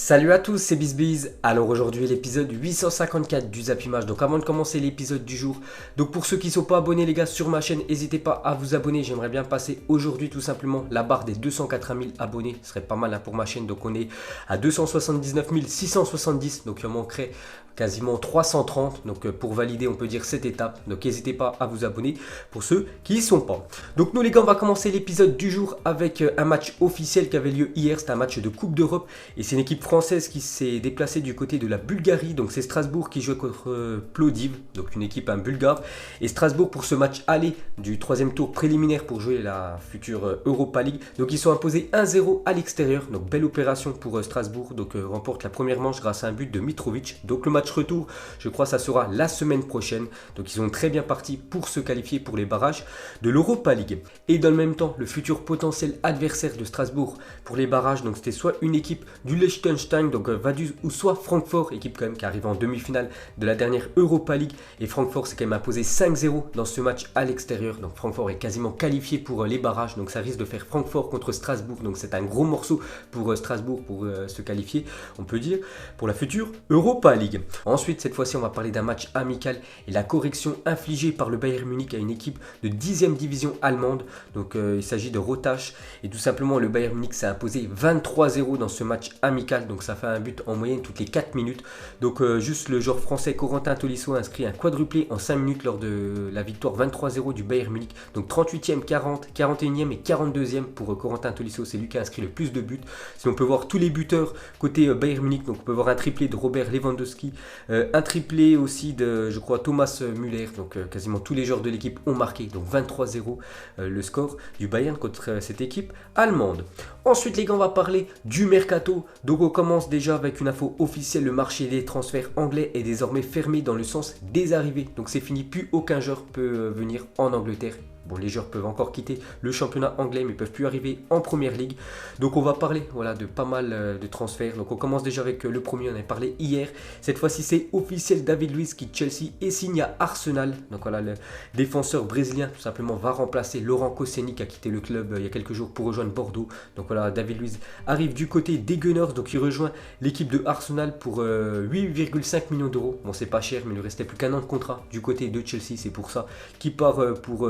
Salut à tous, c'est BizBiz. Alors aujourd'hui l'épisode 854 du Zap Image. Donc avant de commencer l'épisode du jour, donc pour ceux qui ne sont pas abonnés les gars sur ma chaîne, n'hésitez pas à vous abonner. J'aimerais bien passer aujourd'hui tout simplement la barre des 280 000 abonnés. Ce serait pas mal pour ma chaîne. Donc on est à 279 670. Donc il en manquerait quasiment 330. Donc pour valider on peut dire cette étape. Donc n'hésitez pas à vous abonner pour ceux qui y sont pas. Donc nous les gars on va commencer l'épisode du jour avec un match officiel qui avait lieu hier. C'était un match de Coupe d'Europe et c'est une équipe française qui s'est déplacée du côté de la Bulgarie. Donc c'est Strasbourg qui joue contre Plovdiv, donc une équipe bulgare. Et Strasbourg pour ce match aller du troisième tour préliminaire pour jouer la future Europa League. Donc ils sont imposés 1-0 à l'extérieur. Donc belle opération pour Strasbourg. Donc remporte la première manche grâce à un but de Mitrovic. Donc le match retour, je crois ça sera la semaine prochaine. Donc ils sont très bien partis pour se qualifier pour les barrages de l'Europa League. Et dans le même temps, le futur potentiel adversaire de Strasbourg pour les barrages, donc c'était soit une équipe du Liechtenstein, donc Vaduz, ou soit Francfort, équipe quand même qui arrive en demi-finale de la dernière Europa League. Et Francfort s'est quand même imposé 5-0 dans ce match à l'extérieur. Donc Francfort est quasiment qualifié pour les barrages. Donc ça risque de faire Francfort contre Strasbourg. Donc c'est un gros morceau pour Strasbourg pour se qualifier, on peut dire, pour la future Europa League. Ensuite, cette fois-ci, on va parler d'un match amical et la correction infligée par le Bayern Munich à une équipe de 10e division allemande. Donc il s'agit de Rottach. Et tout simplement, le Bayern Munich s'est imposé 23-0 dans ce match amical. Donc ça fait un but en moyenne toutes les 4 minutes. Donc juste le joueur français Corentin Tolisso a inscrit un quadruplé en 5 minutes lors de la victoire 23-0 du Bayern Munich. Donc 38e, 40, 41e et 42e pour Corentin Tolisso. C'est lui qui a inscrit le plus de buts. Si on peut voir tous les buteurs côté Bayern Munich, donc on peut voir un triplé de Robert Lewandowski, un triplé aussi de, je crois, Thomas Müller. Donc quasiment tous les joueurs de l'équipe ont marqué. Donc 23-0 le score du Bayern contre cette équipe allemande. Ensuite les gars, on va parler du mercato. Donc on commence déjà avec une info officielle. Le marché des transferts anglais est désormais fermé dans le sens des arrivées. Donc c'est fini, plus aucun joueur peut venir en Angleterre. Bon, les joueurs peuvent encore quitter le championnat anglais, mais ne peuvent plus arriver en première ligue. Donc on va parler de pas mal de transferts. Donc on commence déjà avec le premier, on en a parlé hier. Cette fois-ci c'est officiel, David Luiz quitte Chelsea et signe à Arsenal. Donc voilà, le défenseur brésilien tout simplement va remplacer Laurent Koscielny qui a quitté le club il y a quelques jours pour rejoindre Bordeaux. Donc voilà, David Luiz arrive du côté des Gunners. Donc il rejoint l'équipe de Arsenal pour 8,5 millions d'euros. Bon, c'est pas cher, mais il ne restait plus qu'un an de contrat du côté de Chelsea. C'est pour ça qu'il part pour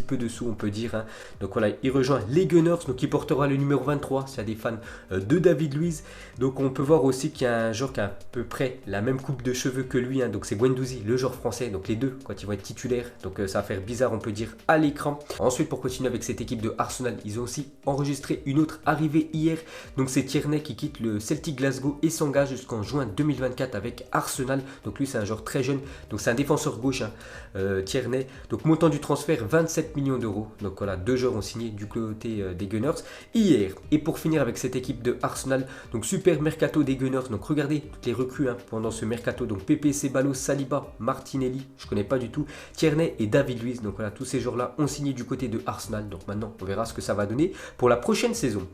peu de sous on peut dire. Donc voilà, il rejoint les Gunners, donc il portera le numéro 23. C'est à des fans de David Luiz. Donc on peut voir aussi qu'il y a un joueur qui a à peu près la même coupe de cheveux que lui. Donc c'est Guendouzi, le joueur français. Donc les deux quand ils vont être titulaires. Donc ça va faire bizarre on peut dire à l'écran. Ensuite pour continuer avec cette équipe de Arsenal, ils ont aussi enregistré une autre arrivée hier. Donc c'est Tierney qui quitte le Celtic Glasgow et s'engage jusqu'en juin 2024 avec Arsenal. Donc lui c'est un joueur très jeune. Donc c'est un défenseur gauche Tierney. Donc montant du transfert 27 millions d'euros. Donc voilà, deux joueurs ont signé du côté des Gunners hier. Et pour finir avec cette équipe de Arsenal, donc super mercato des Gunners. Donc regardez toutes les recrues pendant ce mercato. Donc Pepe, Ceballos, Saliba, Martinelli, je connais pas du tout, Tierney et David Luiz. Donc voilà, tous ces joueurs-là ont signé du côté de Arsenal. Donc maintenant, on verra ce que ça va donner pour la prochaine saison.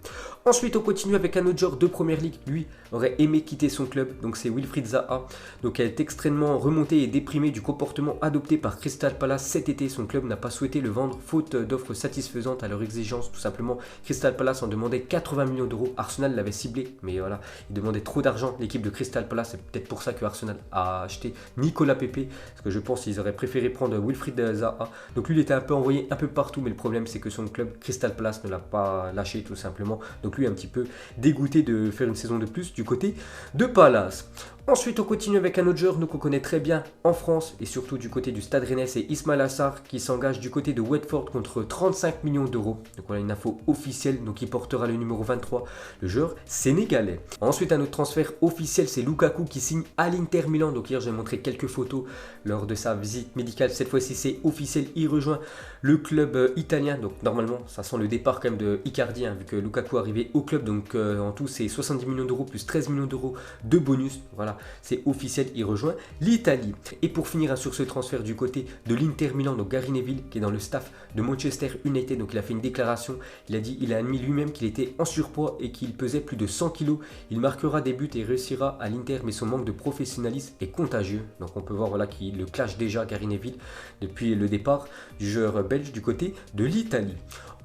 Ensuite, on continue avec un autre joueur de Première Ligue. Lui aurait aimé quitter son club. Donc c'est Wilfried Zaha. Donc elle est extrêmement remontée et déprimée du comportement adopté par Crystal Palace cet été. Son club n'a pas souhaité le vendre faute d'offres satisfaisantes à leur exigence. Tout simplement, Crystal Palace en demandait 80 millions d'euros. Arsenal l'avait ciblé, mais voilà, il demandait trop d'argent. L'équipe de Crystal Palace, c'est peut-être pour ça que Arsenal a acheté Nicolas Pepe, parce que je pense qu'ils auraient préféré prendre Wilfried Zaha. Donc lui, il était un peu envoyé un peu partout, mais le problème, c'est que son club Crystal Palace ne l'a pas lâché tout simplement. Donc lui, un petit peu dégoûté de faire une saison de plus du côté de Palace. Ensuite, on continue avec un autre joueur qu'on connaît très bien en France et surtout du côté du Stade Rennais, c'est Ismail Assar qui s'engage du côté de Watford contre 35 millions d'euros. Donc voilà une info officielle, donc il portera le numéro 23, le joueur sénégalais. Ensuite, un autre transfert officiel, c'est Lukaku qui signe à l'Inter Milan. Donc hier, j'ai montré quelques photos lors de sa visite médicale. Cette fois-ci, c'est officiel, il rejoint le club italien. Donc normalement, ça sent le départ quand même de Icardi, vu que Lukaku est arrivé au club. Donc en tout, c'est 70 millions d'euros plus 13 millions d'euros de bonus. Voilà, c'est officiel, il rejoint l'Italie. Et pour finir sur ce transfert du côté de l'Inter Milan, donc Gary Neville qui est dans le staff de Manchester United, donc il a fait une déclaration, il a admis lui-même qu'il était en surpoids et qu'il pesait plus de 100 kg. Il marquera des buts et réussira à l'Inter, mais son manque de professionnalisme est contagieux. Donc on peut voir voilà, qu'il le clash déjà Gary Neville depuis le départ du joueur belge du côté de l'Italie.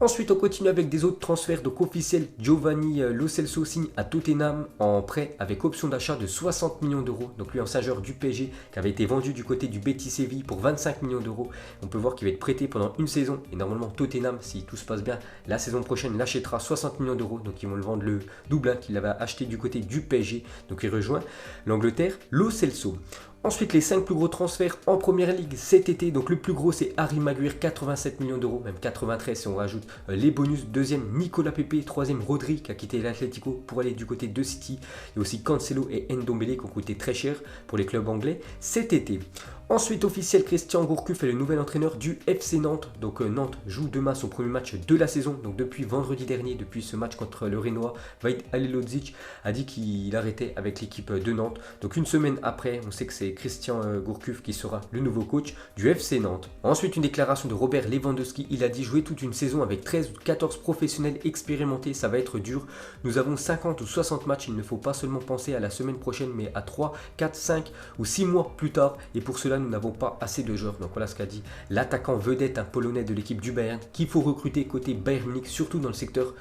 Ensuite, on continue avec des autres transferts. Donc officiel, Giovanni Lo Celso signe à Tottenham en prêt avec option d'achat de 60 millions d'euros. Donc lui, ancien joueur du PSG qui avait été vendu du côté du Betis Séville pour 25 millions d'euros. On peut voir qu'il va être prêté pendant une saison. Et normalement, Tottenham, si tout se passe bien, la saison prochaine l'achètera 60 millions d'euros. Donc ils vont le vendre le double qu'il avait acheté du côté du PSG. Donc il rejoint l'Angleterre, Lo Celso. Ensuite, les 5 plus gros transferts en première ligue cet été. Donc le plus gros, c'est Harry Maguire, 87 millions d'euros, même 93 si on rajoute les bonus. Deuxième, Nicolas Pepe. Troisième, Rodri qui a quitté l'Atlético pour aller du côté de City. Et aussi Cancelo et Ndombele qui ont coûté très cher pour les clubs anglais cet été. Ensuite, officiel, Christian Gourcuff est le nouvel entraîneur du FC Nantes. Donc Nantes joue demain son premier match de la saison. Donc depuis vendredi dernier, depuis ce match contre le Rénois, Vahid Halilhodžić a dit qu'il arrêtait avec l'équipe de Nantes. Donc une semaine après, on sait que c'est Christian Gourcuff qui sera le nouveau coach du FC Nantes. Ensuite, une déclaration de Robert Lewandowski. Il a dit: jouer toute une saison avec 13 ou 14 professionnels expérimentés, ça va être dur. Nous avons 50 ou 60 matchs. Il ne faut pas seulement penser à la semaine prochaine, mais à 3, 4, 5 ou 6 mois plus tard. Et pour cela, nous n'avons pas assez de joueurs. Donc voilà ce qu'a dit l'attaquant vedette, un polonais de l'équipe du Bayern, qu'il faut recruter côté Bayern Munich, surtout dans le secteur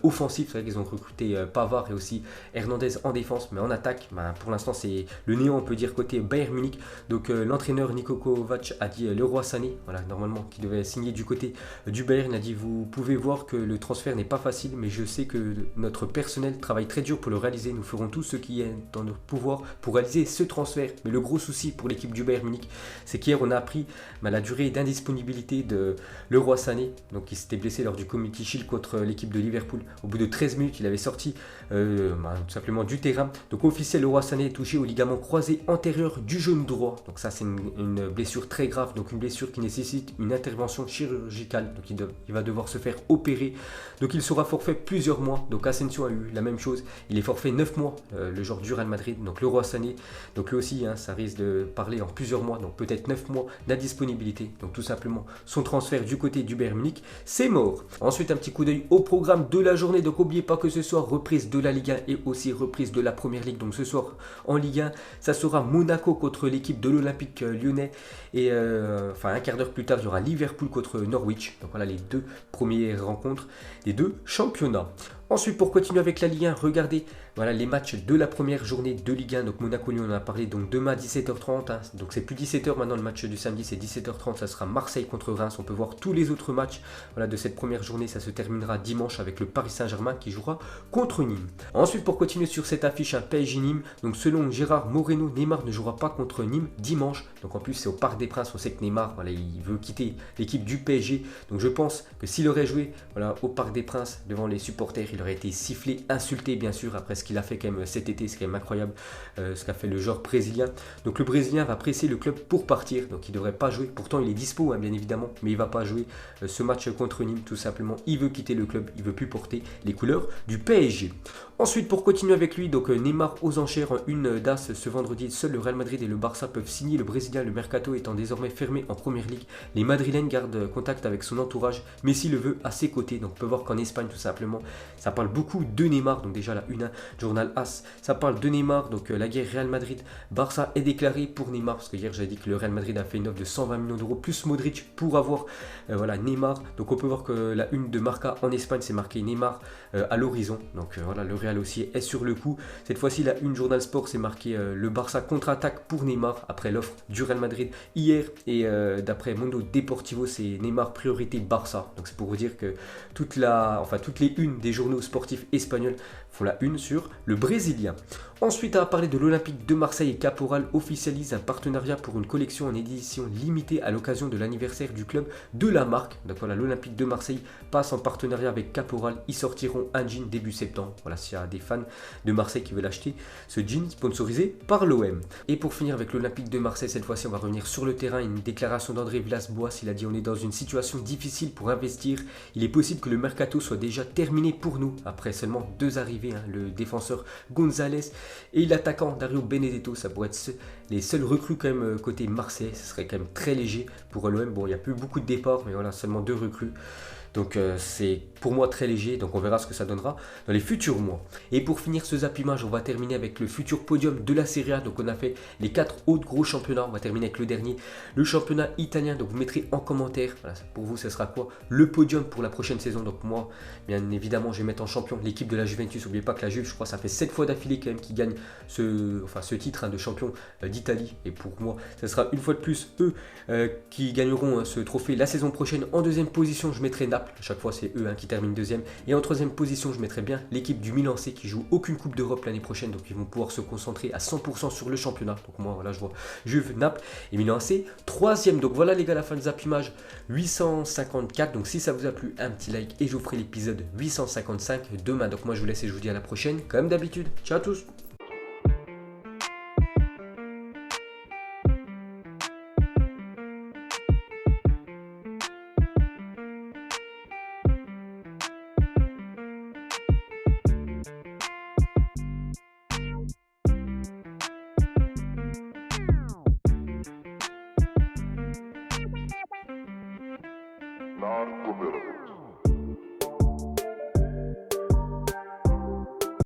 offensif. C'est vrai qu'ils ont recruté Pavard et aussi Hernandez en défense, mais en attaque, pour l'instant c'est le néant, on peut dire, côté Bayern Munich. Donc l'entraîneur Niko Kovac a dit Leroy Sané, voilà, normalement qui devait signer du côté du Bayern, a dit: vous pouvez voir que le transfert n'est pas facile, mais je sais que notre personnel travaille très dur pour le réaliser. Nous ferons tout ce qui est dans notre pouvoir pour réaliser ce transfert. Mais le gros souci pour l'équipe du Bayern Munich, c'est qu'hier on a appris la durée d'indisponibilité de Leroy Sané, donc il s'était blessé lors du Community Shield contre l'équipe de Liverpool. Au bout de 13 minutes, il avait sorti tout simplement du terrain. Donc officiel, Leroy Sané est touché au ligament croisé antérieur du genou droit. Donc ça, c'est une blessure très grave, donc une blessure qui nécessite une intervention chirurgicale. Donc il va devoir se faire opérer. Donc il sera forfait plusieurs mois. Donc Asensio a eu la même chose. Il est forfait 9 mois, le joueur du Real Madrid. Donc Leroy Sané, donc lui aussi, ça risque de parler en plusieurs mois. Donc peut-être 9 mois d'indisponibilité. Donc tout simplement, son transfert du côté du Bayern Munich, c'est mort. Ensuite, un petit coup d'œil au programme de la journée. Donc n'oubliez pas que ce soir, reprise de la Ligue 1 et aussi reprise de la Première Ligue. Donc ce soir, en Ligue 1, ça sera Monaco contre l'équipe de l'Olympique lyonnais. Et un quart d'heure plus tard, il y aura Liverpool contre Norwich. Donc voilà les deux premières rencontres des deux championnats. Ensuite, pour continuer avec la Ligue 1, regardez les matchs de la première journée de Ligue 1. Donc Monaco-Lyon, on en a parlé. Donc demain 17h30. Donc c'est plus 17h maintenant, le match du samedi, c'est 17h30. Ça sera Marseille contre Reims. On peut voir tous les autres matchs de cette première journée. Ça se terminera dimanche avec le Paris Saint-Germain qui jouera contre Nîmes. Ensuite, pour continuer sur cette affiche, un PSG-Nîmes. Donc selon Gérard Moreno, Neymar ne jouera pas contre Nîmes dimanche. Donc en plus, c'est au Parc des Princes. On sait que Neymar, il veut quitter l'équipe du PSG. Donc je pense que s'il aurait joué au Parc des Princes devant les supporters, il aurait été sifflé, insulté bien sûr, après ce qu'il a fait quand même cet été. C'est quand même incroyable ce qu'a fait le joueur brésilien. Donc le Brésilien va presser le club pour partir, donc il ne devrait pas jouer. Pourtant il est dispo bien évidemment, mais il ne va pas jouer ce match contre Nîmes tout simplement. Il veut quitter le club, il ne veut plus porter les couleurs du PSG. Ensuite, pour continuer avec lui, donc Neymar aux enchères en une d'As ce vendredi. Seul le Real Madrid et le Barça peuvent signer le Brésilien, le mercato étant désormais fermé en première ligue. Les Madrilènes gardent contact avec son entourage, Messi le veut à ses côtés. Donc on peut voir qu'en Espagne tout simplement, ça parle beaucoup de Neymar. Donc déjà la une journal As, ça parle de Neymar. Donc la guerre Real Madrid-Barça est déclarée pour Neymar, parce que hier j'avais dit que le Real Madrid a fait une offre de 120 millions d'euros plus Modric pour avoir Neymar. Donc on peut voir que la une de Marca en Espagne, c'est marqué Neymar à l'horizon. Donc le Real aussi est sur le coup. Cette fois-ci, la une Journal Sport, c'est marqué le Barça contre-attaque pour Neymar après l'offre du Real Madrid hier. Et d'après Mundo Deportivo, c'est Neymar priorité Barça. Donc c'est pour vous dire que toutes les unes des journaux sportifs espagnols font la une sur le Brésilien. Ensuite, à parler de l'Olympique de Marseille, et Caporal officialise un partenariat pour une collection en édition limitée à l'occasion de l'anniversaire du club de la marque. Donc voilà, l'Olympique de Marseille passe en partenariat avec Caporal. Ils sortiront un jean début septembre. Voilà, s'il y a des fans de Marseille qui veulent acheter ce jean sponsorisé par l'OM. Et pour finir avec l'Olympique de Marseille, cette fois-ci, on va revenir sur le terrain. Une déclaration d'André Villas-Boas. Il a dit: on est dans une situation difficile pour investir. Il est possible que le mercato soit déjà terminé pour nous après seulement 2 arrivées. Le défenseur Gonzalez et l'attaquant Dario Benedetto, ça pourrait être les seuls recrues quand même côté Marseille. Ce serait quand même très léger pour l'OM. Bon, il n'y a plus beaucoup de départs, mais voilà, seulement 2 recrues. Donc c'est pour moi très léger, donc on verra ce que ça donnera dans les futurs mois. Et pour finir ce zappimage, on va terminer avec le futur podium de la Serie A. Donc on a fait les 4 autres gros championnats, on va terminer avec le dernier, le championnat italien. Donc vous mettrez en commentaire, voilà, pour vous ce sera quoi le podium pour la prochaine saison. Donc moi, bien évidemment, je vais mettre en champion l'équipe de la Juventus. N'oubliez pas que la Juve, je crois, ça fait 7 fois d'affilée quand même qui gagne ce titre de champion d'Italie. Et pour moi, ce sera une fois de plus eux qui gagneront ce trophée la saison prochaine. En deuxième position, je mettrai Naples. À chaque fois, c'est eux qui terminent deuxième. Et en troisième position, je mettrai bien l'équipe du Milan AC qui joue aucune Coupe d'Europe l'année prochaine. Donc ils vont pouvoir se concentrer à 100% sur le championnat. Donc moi, voilà, je vois Juve, Naples et Milan AC. Troisième. Donc voilà les gars, la fin de zappimage 854. Donc si ça vous a plu, un petit like et je vous ferai l'épisode 855 demain. Donc moi, je vous laisse et je vous dis à la prochaine. Comme d'habitude, ciao à tous.